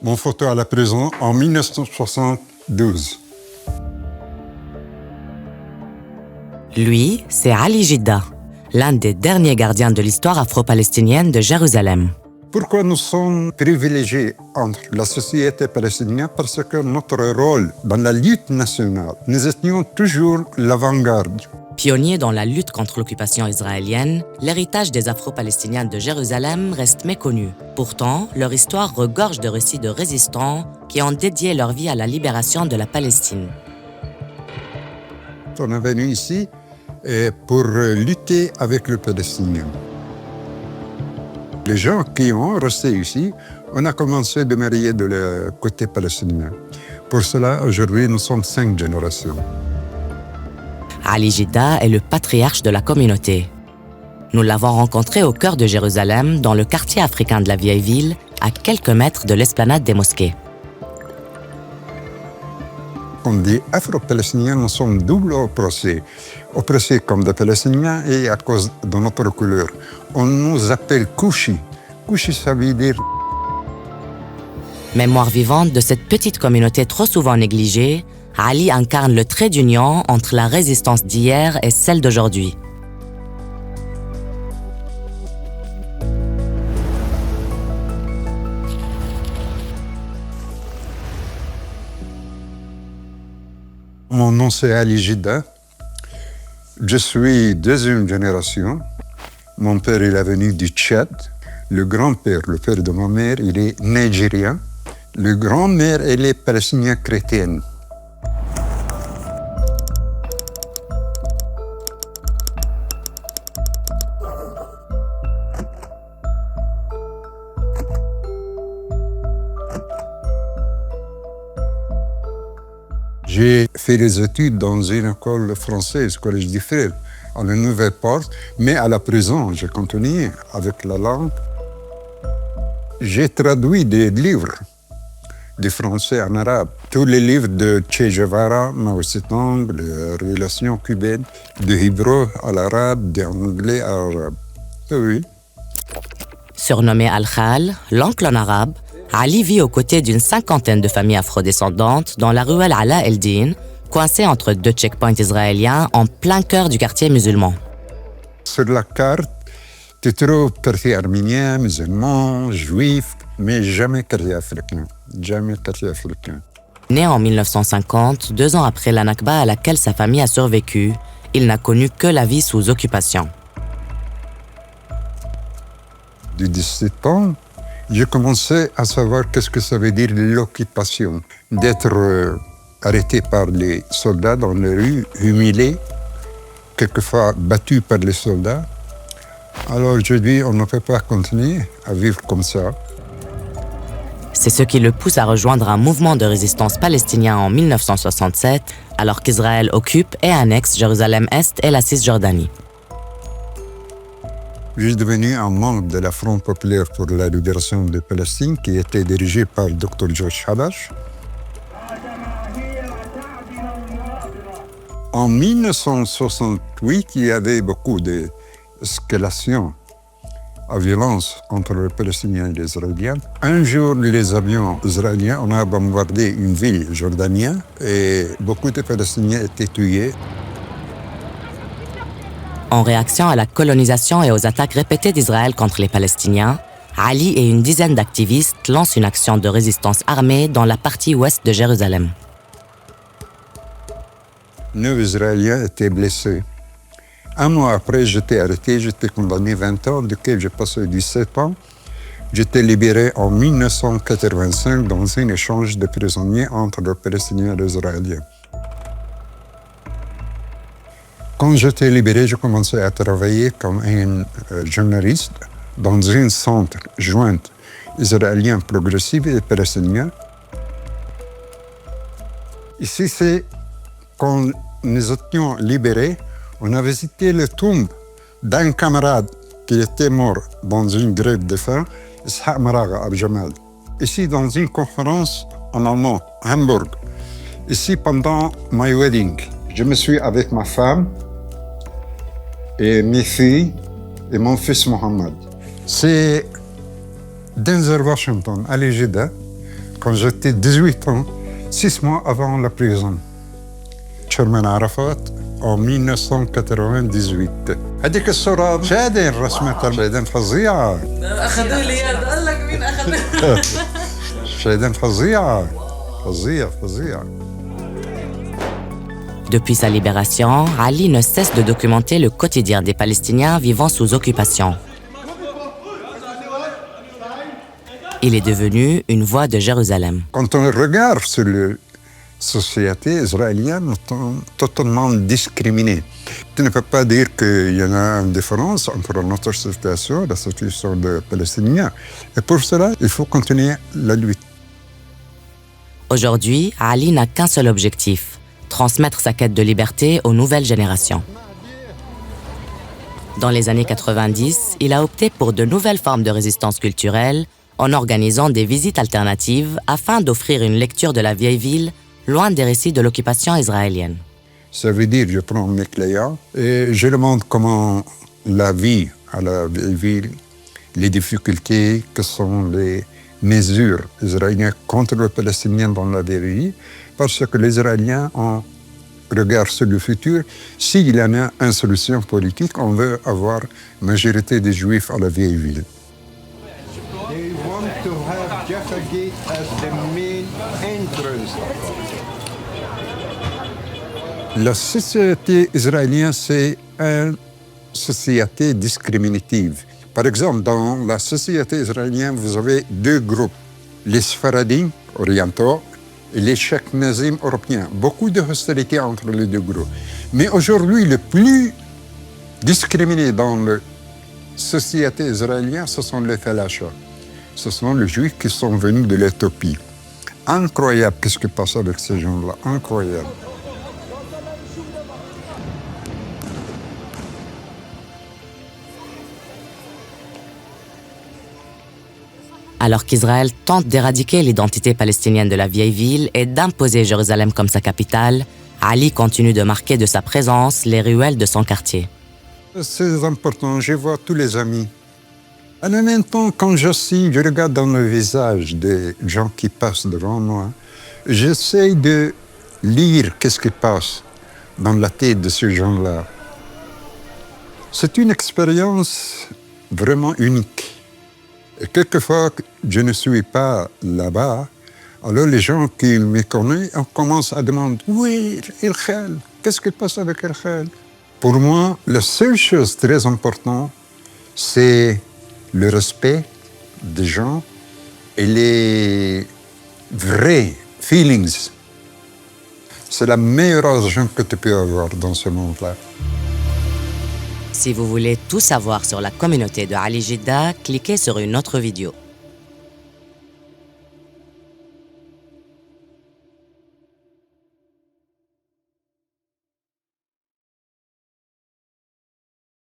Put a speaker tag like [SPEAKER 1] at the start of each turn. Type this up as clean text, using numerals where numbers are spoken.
[SPEAKER 1] Mon photo à la prison en 1972.
[SPEAKER 2] Lui, c'est Ali Jidda, l'un des derniers gardiens de l'histoire afro-palestinienne de Jérusalem.
[SPEAKER 1] Pourquoi nous sommes privilégiés entre la société palestinienne? Parce que notre rôle dans la lutte nationale, nous étions toujours l'avant-garde.
[SPEAKER 2] Pionniers dans la lutte contre l'occupation israélienne, l'héritage des Afro-Palestiniens de Jérusalem reste méconnu. Pourtant, leur histoire regorge de récits de résistants qui ont dédié leur vie à la libération de la Palestine.
[SPEAKER 1] On est venu ici pour lutter avec le Palestinien. Les gens qui ont resté ici, on a commencé de marier de le côté palestinien. Pour cela, aujourd'hui, nous sommes 5 générations.
[SPEAKER 2] Ali Jidda est le patriarche de la communauté. Nous l'avons rencontré au cœur de Jérusalem, dans le quartier africain de la vieille ville, à quelques mètres de l'esplanade des mosquées.
[SPEAKER 1] On dit afro-palestiniens, nous sommes double oppressés. Oppressés comme des Palestiniens et à cause de notre couleur. On nous appelle Kouchi. Kouchi, ça veut dire...
[SPEAKER 2] Mémoire vivante de cette petite communauté trop souvent négligée, Ali incarne le trait d'union entre la résistance d'hier et celle d'aujourd'hui.
[SPEAKER 1] Mon nom c'est Ali Jidda. Je suis deuxième génération. Mon père il est venu du Tchad. Le grand-père, le père de ma mère, il est nigérien. Le grand-mère, elle est palestinienne chrétienne. J'ai fait les études dans une école française, Collège des Frères, à la Nouvelle-Porte, mais à la prison, j'ai continué avec la langue. J'ai traduit des livres du français en arabe. Tous les livres de Che Guevara, Mao Zedong, les relations cubaines, de hébreu à l'arabe, d'anglais à l'arabe. Oui.
[SPEAKER 2] Surnommé Al-Khal, l'oncle en arabe, Ali vit aux côtés d'une cinquantaine de familles afrodescendantes dans la ruelle Ala El-Din, coincée entre 2 checkpoints israéliens en plein cœur du quartier musulman.
[SPEAKER 1] Sur la carte, tu trouves quartier arménien, musulman, juif, mais jamais quartier africain. Jamais quartier africain.
[SPEAKER 2] Né en 1950, 2 ans après la Nakba à laquelle sa famille a survécu, il n'a connu que la vie sous occupation.
[SPEAKER 1] De 17 ans, j'ai commencé à savoir qu'est-ce que ça veut dire l'occupation. D'être arrêté par les soldats dans les rues, humilié, quelquefois battu par les soldats. Alors je dis, on ne peut pas continuer à vivre comme ça.
[SPEAKER 2] C'est ce qui le pousse à rejoindre un mouvement de résistance palestinien en 1967, alors qu'Israël occupe et annexe Jérusalem-Est et la Cisjordanie.
[SPEAKER 1] Je suis devenu un membre de la Front populaire pour la libération de Palestine, qui était dirigé par le Dr George Habash. En 1968, il y avait beaucoup d'escalation à violence entre les Palestiniens et les Israéliens. Un jour, les avions israéliens ont bombardé une ville jordanienne et beaucoup de Palestiniens étaient tués.
[SPEAKER 2] En réaction à la colonisation et aux attaques répétées d'Israël contre les Palestiniens, Ali et une dizaine d'activistes lancent une action de résistance armée dans la partie ouest de Jérusalem.
[SPEAKER 1] 9 Israéliens étaient blessés. Un mois après, j'étais arrêté, j'étais condamné 20 ans, duquel j'ai passé 17 ans. J'étais libéré en 1985 dans un échange de prisonniers entre les Palestiniens et les Israéliens. Quand j'étais libéré, j'ai commencé à travailler comme un journaliste dans un centre joint israélien progressif et palestinien. Ici, c'est quand nous étions libérés, on a visité le tombe d'un camarade qui était mort dans une grève de faim, Ishaq Maraga à Jamal. Ici, dans une conférence en allemand, à Hambourg. Ici, pendant my wedding, je me suis avec ma femme et mes filles et mon fils Mohamed. C'est Denzel Washington, Ali Jidda, quand j'étais 18 ans, 6 mois avant la prison. Chairman Arafat en 1998. هذيك الصورة شادين رسمتها شادين فظيعة.
[SPEAKER 3] أخذوا لي يد قال لك مين أخذ؟
[SPEAKER 1] شادين فظيعة. فظيعة.
[SPEAKER 2] Depuis sa libération, Ali ne cesse de documenter le quotidien des Palestiniens vivant sous occupation. Il est devenu une voix de Jérusalem.
[SPEAKER 1] Quand on regarde sur la société israélienne, nous sommes totalement discriminés. Tu ne peux pas dire qu'il y en a une différence entre notre situation et la situation des Palestiniens. Et pour cela, il faut continuer la lutte.
[SPEAKER 2] Aujourd'hui, Ali n'a qu'un seul objectif, transmettre sa quête de liberté aux nouvelles générations. Dans les années 90, il a opté pour de nouvelles formes de résistance culturelle en organisant des visites alternatives afin d'offrir une lecture de la vieille ville loin des récits de l'occupation israélienne.
[SPEAKER 1] Ça veut dire, je prends mes clients et je demande comment la vie à la vieille ville, les difficultés, que sont les mesures israéliennes contre les Palestiniens dans la vieille ville, parce que les Israéliens ont regard sur le futur. S'il y en a une solution politique, on veut avoir une majorité des Juifs à la vieille ville.
[SPEAKER 4] They want to have Jaffa Gate as the main entrance.
[SPEAKER 1] La société israélienne, c'est une société discriminative. Par exemple, dans la société israélienne, vous avez deux groupes, les Sfaradim orientaux et les Ashkénazim européens. Beaucoup de hostilité entre les deux groupes. Mais aujourd'hui, le plus discriminé dans la société israélienne, ce sont les Falachas. Ce sont les Juifs qui sont venus de l'Éthiopie. Incroyable, qu'est-ce qui passe avec ces gens-là, incroyable.
[SPEAKER 2] Alors qu'Israël tente d'éradiquer l'identité palestinienne de la vieille ville et d'imposer Jérusalem comme sa capitale, Ali continue de marquer de sa présence les ruelles de son quartier.
[SPEAKER 1] C'est important, je vois tous les amis. En même temps, quand je regarde dans le visage des gens qui passent devant moi, j'essaie de lire qu'est-ce qui passe dans la tête de ces gens-là. C'est une expérience vraiment unique. Et quelquefois, je ne suis pas là-bas, alors les gens qui me connaissent commencent à demander « Oui, El Khel, qu'est-ce qui passe avec El Khel ?» Pour moi, la seule chose très importante, c'est le respect des gens et les vrais feelings. C'est la meilleure argent que tu peux avoir dans ce monde-là.
[SPEAKER 2] Si vous voulez tout savoir sur la communauté de Ali Jidda, cliquez sur une autre vidéo.